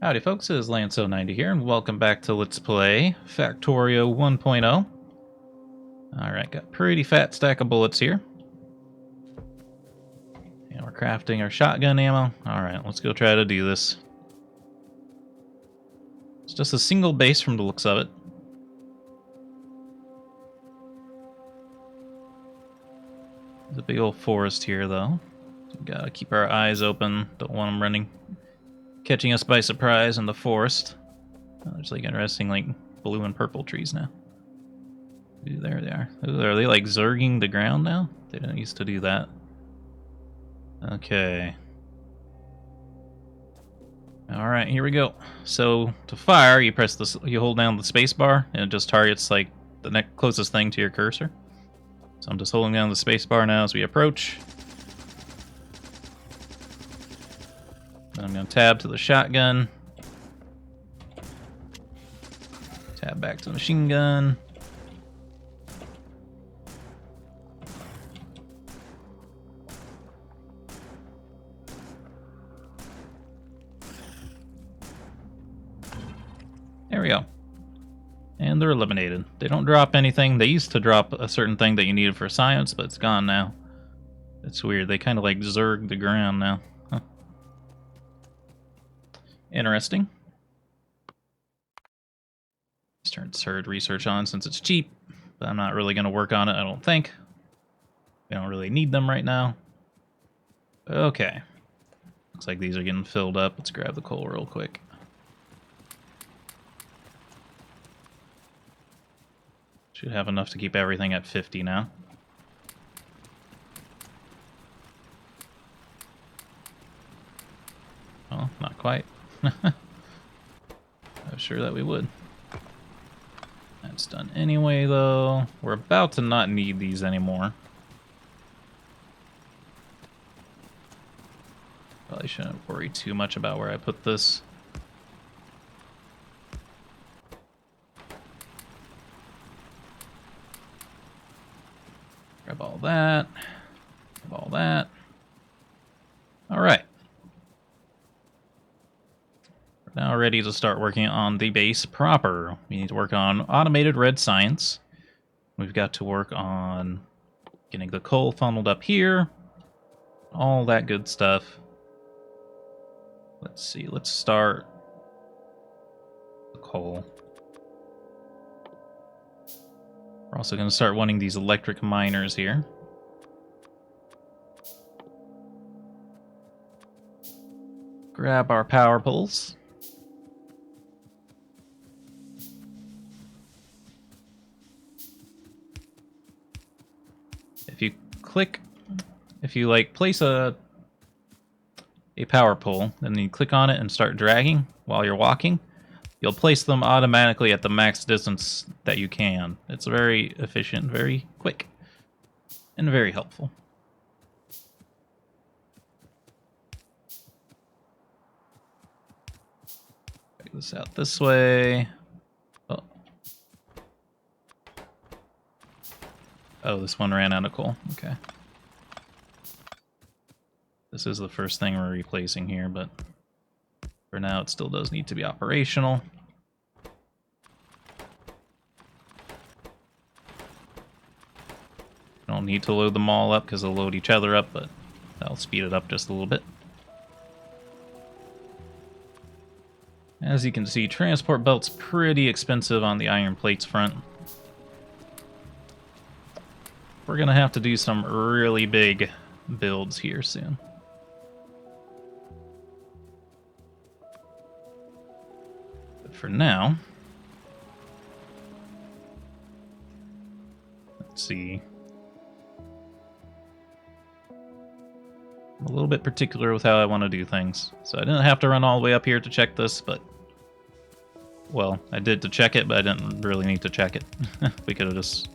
Howdy folks, it is Lanso90 here, and welcome back to Let's Play Factorio 1.0. Alright, got a pretty fat stack of bullets here. And we're crafting our shotgun ammo. Alright, let's go try to do this. It's just a single base from the looks of it. There's a big old forest here, though. So we gotta keep our eyes open. Don't want them catching us by surprise in the forest. Oh, there's like interesting like blue and purple trees now. Ooh, there they are. Ooh, are they like zerging the ground now? They didn't used to do that. Okay. All right, here we go. So to fire, you press this. You hold down the space bar, and it just targets like the next closest thing to your cursor. So I'm just holding down the space bar now as we approach. I'm going to tab to the shotgun. Tab back to the machine gun. There we go. And they're eliminated. They don't drop anything. They used to drop a certain thing that you needed for science, but it's gone now. It's weird. They kind of like zerg the ground now. Huh. Interesting. Let's turn surge research on since it's cheap, but I'm not really going to work on it, I don't think. We don't really need them right now. Okay. Looks like these are getting filled up. Let's grab the coal real quick. Should have enough to keep everything at 50 now. Oh, not quite. I was sure that we would. That's done anyway, though. We're about to not need these anymore. Probably shouldn't worry too much about where I put this. Grab all that. Grab all that. All right. We're now ready to start working on the base proper. We need to work on automated red science. We've got to work on getting the coal funneled up here. All that good stuff. Let's see. Let's start the coal. We're also going to start wanting these electric miners here. Grab our power poles. If you like place a power pole, and then you click on it and start dragging while you're walking, you'll place them automatically at the max distance that you can. It's very efficient, very quick, and very helpful. Check this out this way. Oh, this one ran out of coal. Okay. This is the first thing we're replacing here, but for now it still does need to be operational. Don't need to load them all up because they'll load each other up, but that'll speed it up just a little bit. As you can see, transport belt's pretty expensive on the iron plates front. We're gonna have to do some really big builds here soon. But for now, let's see. I'm a little bit particular with how I want to do things. So I didn't have to run all the way up here to check this, but... Well, I did to check it, but I didn't really need to check it. We could have just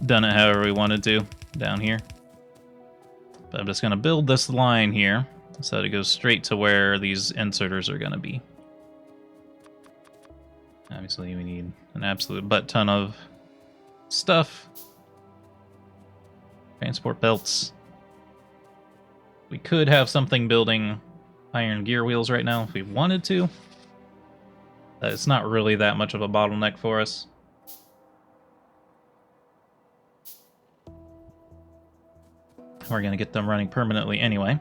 done it however we wanted to down here. But I'm just going to build this line here so that it goes straight to where these inserters are going to be. Obviously, we need an absolute butt ton of stuff. Transport belts. We could have something building iron gear wheels right now if we wanted to. It's not really that much of a bottleneck for us. We're going to get them running permanently anyway.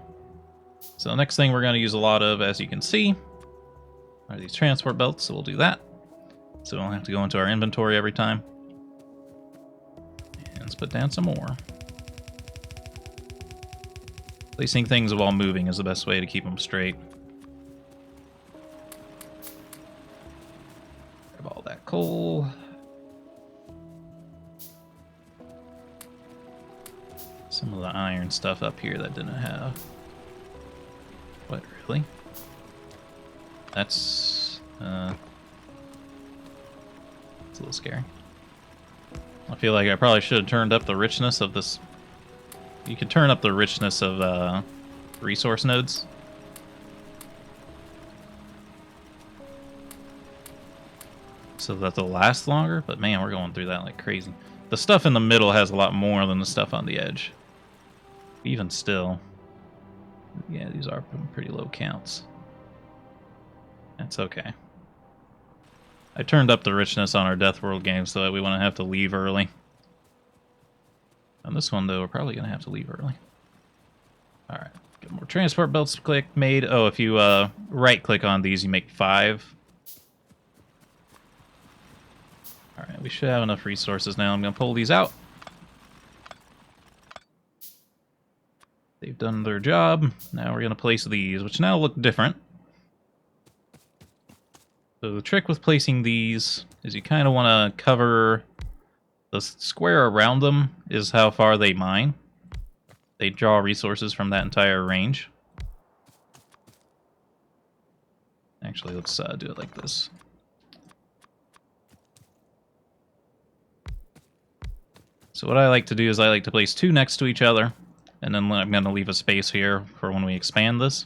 So the next thing we're going to use a lot of, as you can see, are these transport belts, so we'll do that. So we don't have to go into our inventory every time. And let's put down some more. Placing things while moving is the best way to keep them straight. Grab all that coal. Some of the iron stuff up here that didn't have. What, really? That's it's a little scary. I feel like I probably should have turned up the richness of this. You can turn up the richness of resource nodes. So that they'll last longer, but man, we're going through that like crazy. The stuff in the middle has a lot more than the stuff on the edge. Even still. Yeah, these are pretty low counts. That's okay. I turned up the richness on our Death World game so that we wouldn't have to leave early. On this one, though, we're probably going to have to leave early. Alright, get more transport belts made. Oh, if you right-click on these, you make 5. Alright, we should have enough resources now. I'm going to pull these out. They've done their job. Now we're going to place these, which now look different. So the trick with placing these is you kind of want to cover the square around them is how far they mine. They draw resources from that entire range. Actually, let's do it like this. So what I like to do is I like to place 2 next to each other, and then I'm going to leave a space here for when we expand this,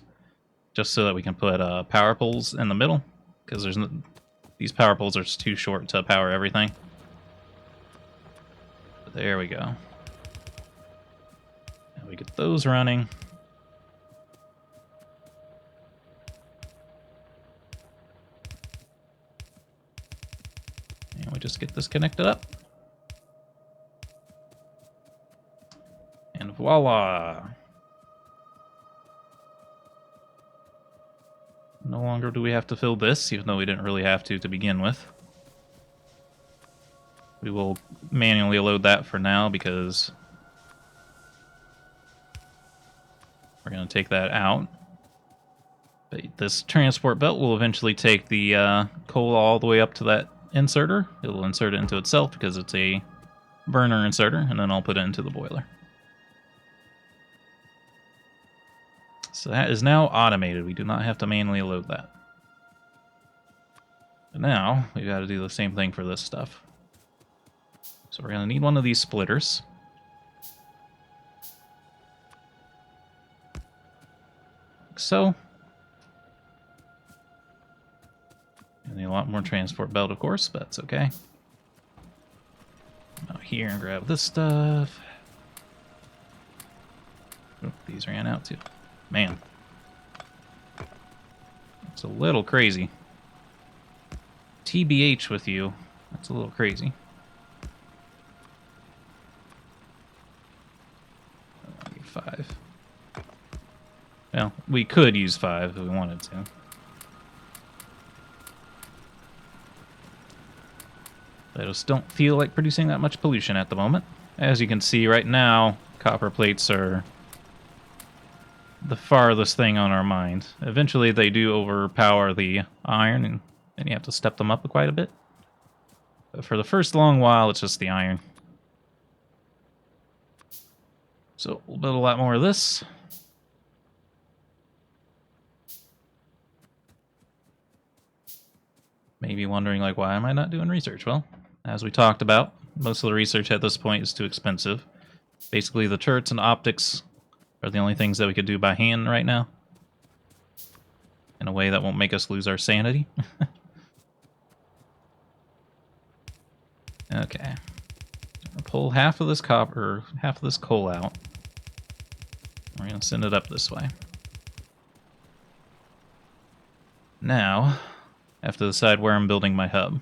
just so that we can put power poles in the middle, because these power poles are just too short to power everything. But there we go. And we get those running. And we just get this connected up. And voila! No longer do we have to fill this, even though we didn't really have to begin with. We will manually load that for now because we're going to take that out. But this transport belt will eventually take the coal all the way up to that inserter. It will insert it into itself because it's a burner inserter, and then I'll put it into the boiler. So that is now automated. We do not have to manually load that. But now, we've got to do the same thing for this stuff. So we're going to need one of these splitters. Like so. And need a lot more transport belt, of course, but that's okay. Come out here and grab this stuff. Oh, these ran out too. Man. It's a little crazy. TBH with you. That's a little crazy. I need 5. Well, we could use 5 if we wanted to. But I just don't feel like producing that much pollution at the moment. As you can see right now, copper plates are the farthest thing on our mind. Eventually they do overpower the iron, and you have to step them up quite a bit. But for the first long while, it's just the iron. So we'll build a lot more of this. Maybe wondering, like, why am I not doing research? Well, as we talked about, most of the research at this point is too expensive. Basically, the turrets and optics are the only things that we could do by hand right now. In a way that won't make us lose our sanity. Okay. I'll pull half of this copper, half of this coal out. We're going to send it up this way. Now, I have to decide where I'm building my hub.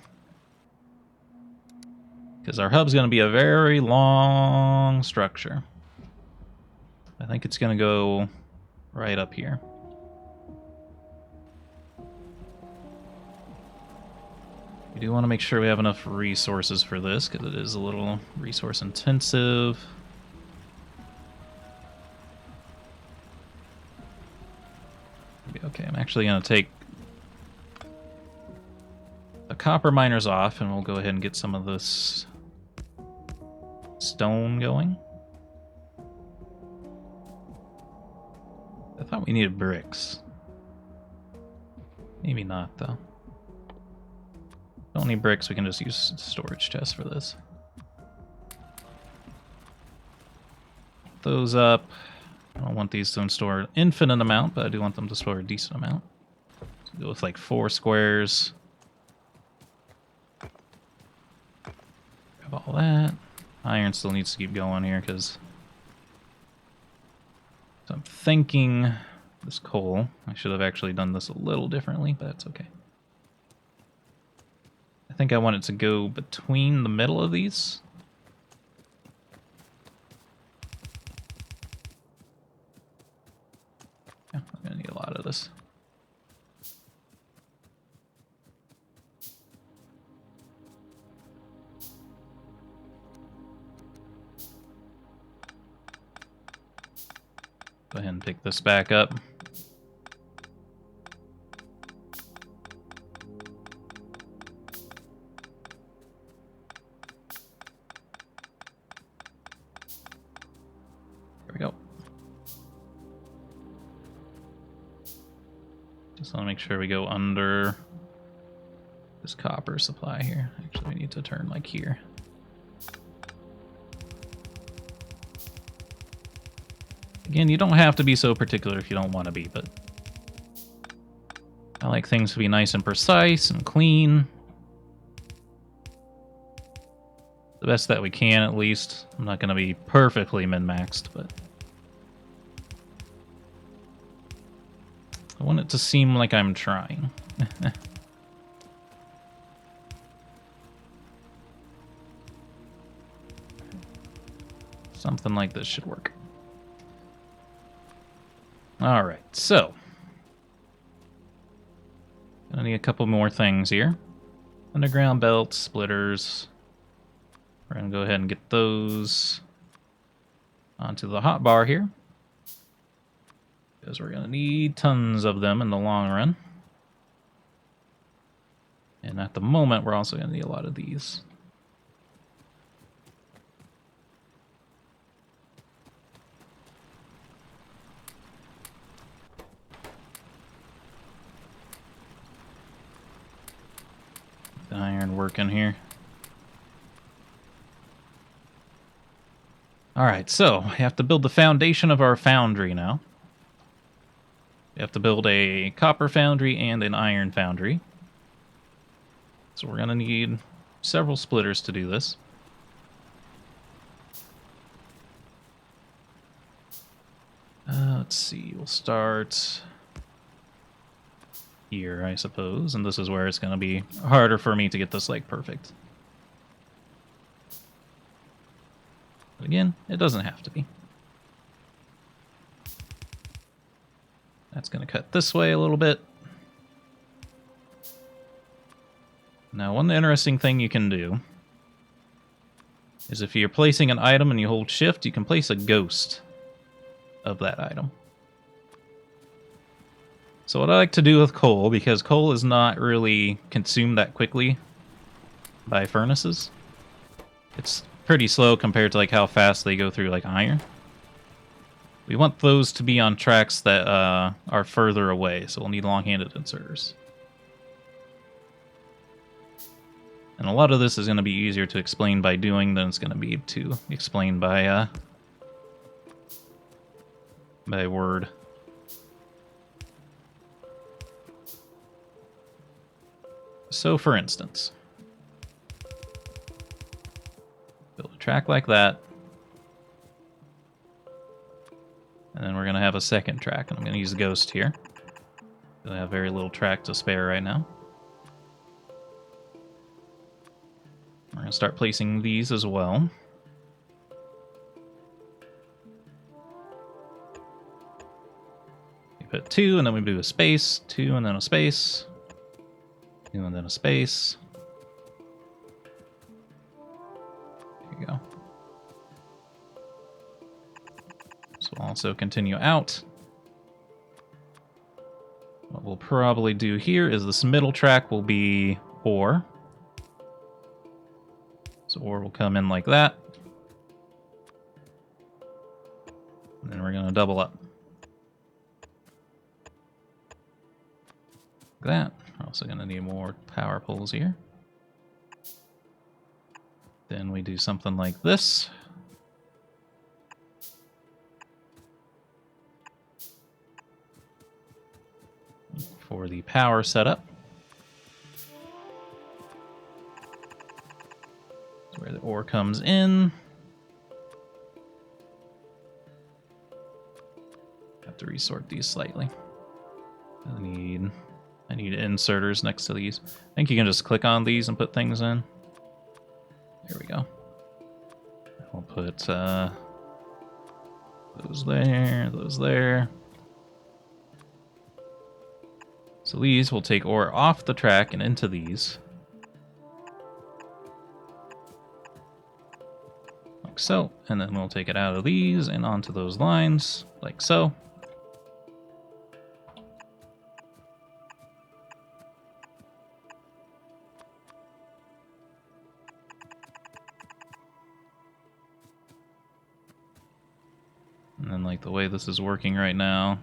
Because our hub's going to be a very long structure. I think it's going to go right up here. We do want to make sure we have enough resources for this, because it is a little resource intensive. Okay, I'm actually going to take the copper miners off, and we'll go ahead and get some of this stone going. I thought we needed bricks. Maybe not, though. Don't need bricks, we can just use storage chests for this. Those up. I don't want these to store an infinite amount, but I do want them to store a decent amount. So go with like 4 squares. Grab all that. Iron still needs to keep going here because I'm thinking this coal. I should have actually done this a little differently, but that's okay. I think I want it to go between the middle of these. Yeah, I'm gonna need a lot of this. Go ahead and pick this back up. There we go. Just want to make sure we go under this copper supply here. Actually, we need to turn like here. Again, you don't have to be so particular if you don't want to be, but I like things to be nice and precise and clean. The best that we can, at least. I'm not going to be perfectly min-maxed, but I want it to seem like I'm trying. Something like this should work. Alright, so gonna need a couple more things here. Underground belts, splitters. We're gonna go ahead and get those onto the hotbar here, because we're gonna need tons of them in the long run. And at the moment, we're also gonna need a lot of these. The iron working here. Alright, so we have to build the foundation of our foundry now. We have to build a copper foundry and an iron foundry. So we're going to need several splitters to do this. Let's see, we'll start here, I suppose, and this is where it's going to be harder for me to get this like perfect. But again, it doesn't have to be. That's going to cut this way a little bit. Now, one interesting thing you can do is if you're placing an item and you hold shift, you can place a ghost of that item. So what I like to do with coal, because coal is not really consumed that quickly by furnaces. It's pretty slow compared to like how fast they go through like iron. We want those to be on tracks that are further away, so we'll need long-handed inserters. And a lot of this is going to be easier to explain by doing than it's going to be to explain by word. So, for instance, build a track like that, and then we're going to have a second track, and I'm going to use Ghost here. Gonna have very little track to spare right now. We're gonna start placing these as well. We put 2, and then we do a space, 2, and then a space, 2, and then a space. There you go. This will also continue out. What we'll probably do here is this middle track will be ore. So ore will come in like that. And then we're going to double up. Like that. We're also going to need more power poles here. Then we do something like this. For the power setup. That's where the ore comes in. Have to resort these slightly. I need inserters next to these. I think you can just click on these and put things in. There we go. We'll put those there, those there. So these will take ore off the track and into these. Like so. And then we'll take it out of these and onto those lines, like so. And then like the way this is working right now,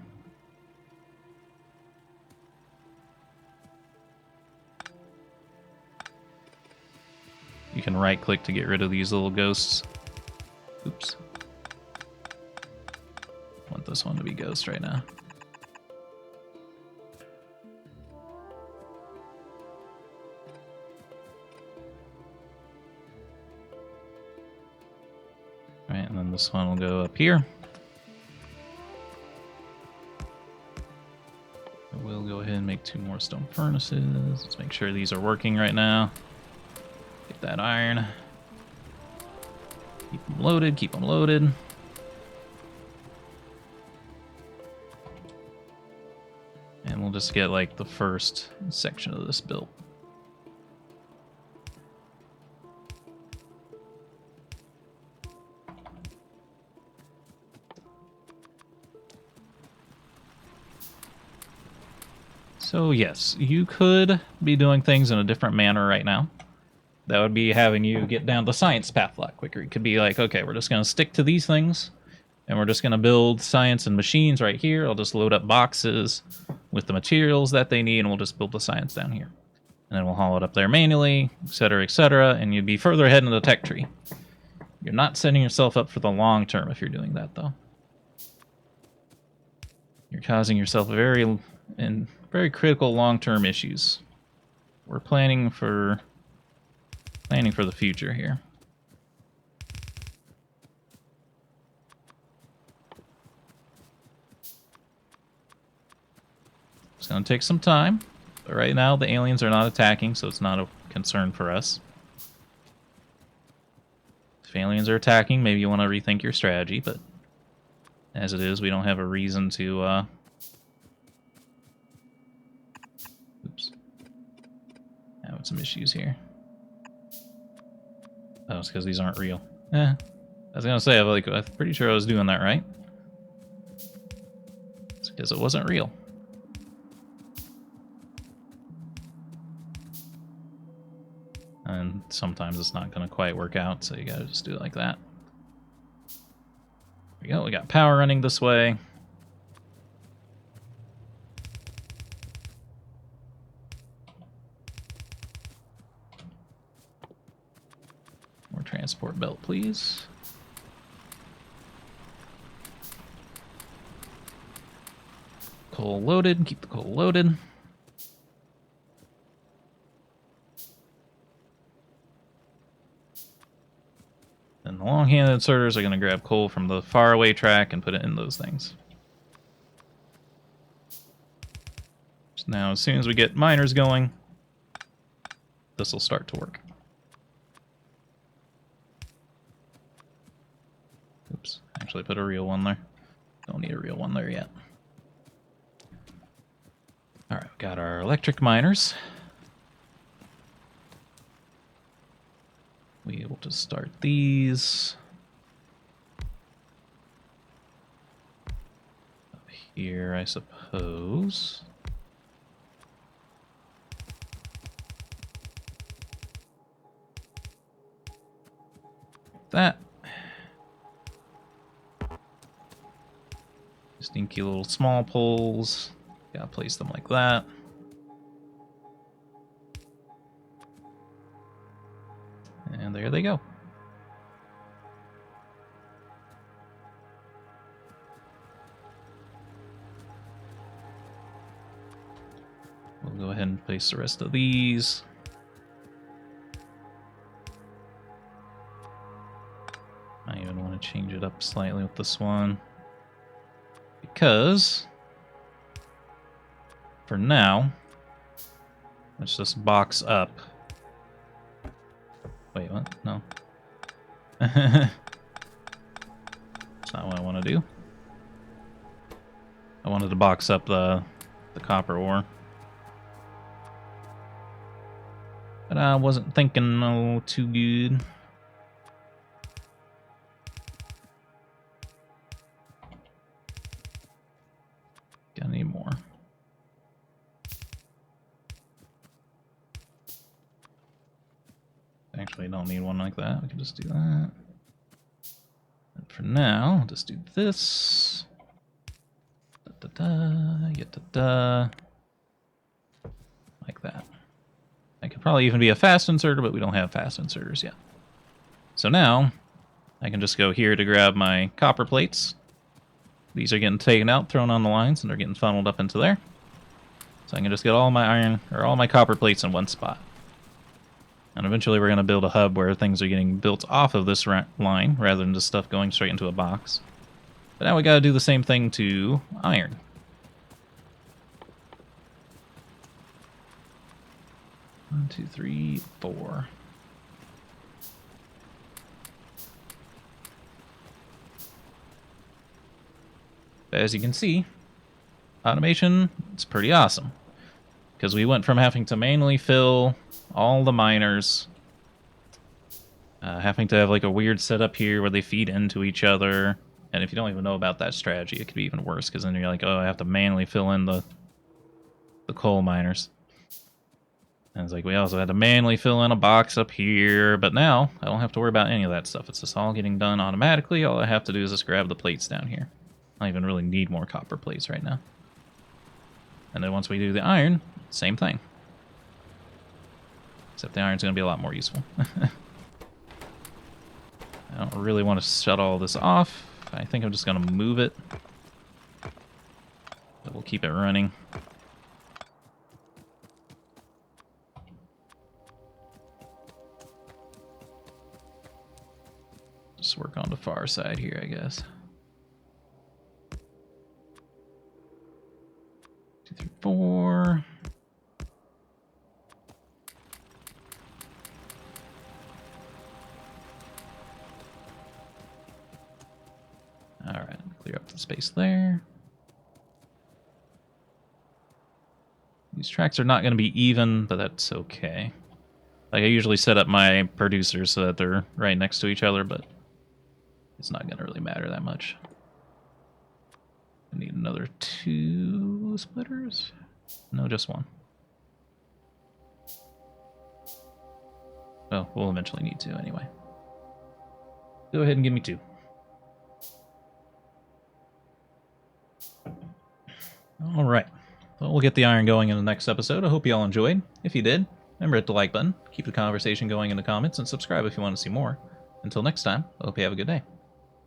you can right click to get rid of these little ghosts. Oops. I want this one to be ghost right now. Right, and then this one will go up here. We'll go ahead and make 2 more stone furnaces. Let's make sure these are working right now. Get that iron. Keep them loaded, keep them loaded. And we'll just get like the first section of this built. So yes, you could be doing things in a different manner right now. That would be having you get down the science path a lot quicker. It could be like, okay, we're just going to stick to these things, and we're just going to build science and machines right here. I'll just load up boxes with the materials that they need, and we'll just build the science down here. And then we'll haul it up there manually, etc., and you'd be further ahead in the tech tree. You're not setting yourself up for the long term if you're doing that, though. You're causing yourself very critical long-term issues. We're planning for the future here. It's going to take some time, but right now the aliens are not attacking, so it's not a concern for us. If aliens are attacking, maybe you want to rethink your strategy, but as it is, we don't have a reason to oops. Having some issues here. Oh, it's because these aren't real. I was gonna say, I'm pretty sure I was doing that right. It's because it wasn't real. And sometimes it's not gonna quite work out, so you gotta just do it like that. There we go, we got power running this way. More transport belt, please. Coal loaded, keep the coal loaded. And the long-handed inserters are going to grab coal from the faraway track and put it in those things. So now as soon as we get miners going, this will start to work. Oops, actually put a real one there. Don't need a real one there yet. Alright, we got our electric miners. We able to start these. Up here, I suppose. That. Stinky little small poles. Gotta place them like that. And there they go. We'll go ahead and place the rest of these. I even want to change it up slightly with this one. Because, for now, let's just box up. Wait, what? No. That's not what I want to do. I wanted to box up the copper ore. But I wasn't thinking too good. Got any more? Actually, don't need one like that. We can just do that. And for now, I'll just do this. Like that. I could probably even be a fast inserter, but we don't have fast inserters yet. So now, I can just go here to grab my copper plates. These are getting taken out, thrown on the lines, and they're getting funneled up into there. So I can just get all my iron, or all my copper plates in one spot. And eventually we're going to build a hub where things are getting built off of this line, rather than just stuff going straight into a box. But now we got to do the same thing to iron. One, two, three, four. As you can see, automation is pretty awesome. Because we went from having to manually fill all the miners, having to have like a weird setup here where they feed into each other. And if you don't even know about that strategy, it could be even worse, because then you're like, oh, I have to manually fill in the coal miners. And it's like, we also had to manually fill in a box up here, but now I don't have to worry about any of that stuff. It's just all getting done automatically. All I have to do is just grab the plates down here. I don't even really need more copper plates right now. And then once we do the iron, same thing. Except the iron's going to be a lot more useful. I don't really want to shut all this off. I think I'm just going to move it. But we'll keep it running. Just work on the far side here, I guess. 2, 3, 4. All right, clear up the space there. These tracks are not going to be even, but that's okay. Like, I usually set up my producers so that they're right next to each other, but it's not going to really matter that much. I need another 2 splitters? No, just 1. Well, we'll eventually need 2 anyway. Go ahead and give me 2. Alright. Well, we'll get the iron going in the next episode. I hope you all enjoyed. If you did, remember to hit the like button, keep the conversation going in the comments, and subscribe if you want to see more. Until next time, I hope you have a good day.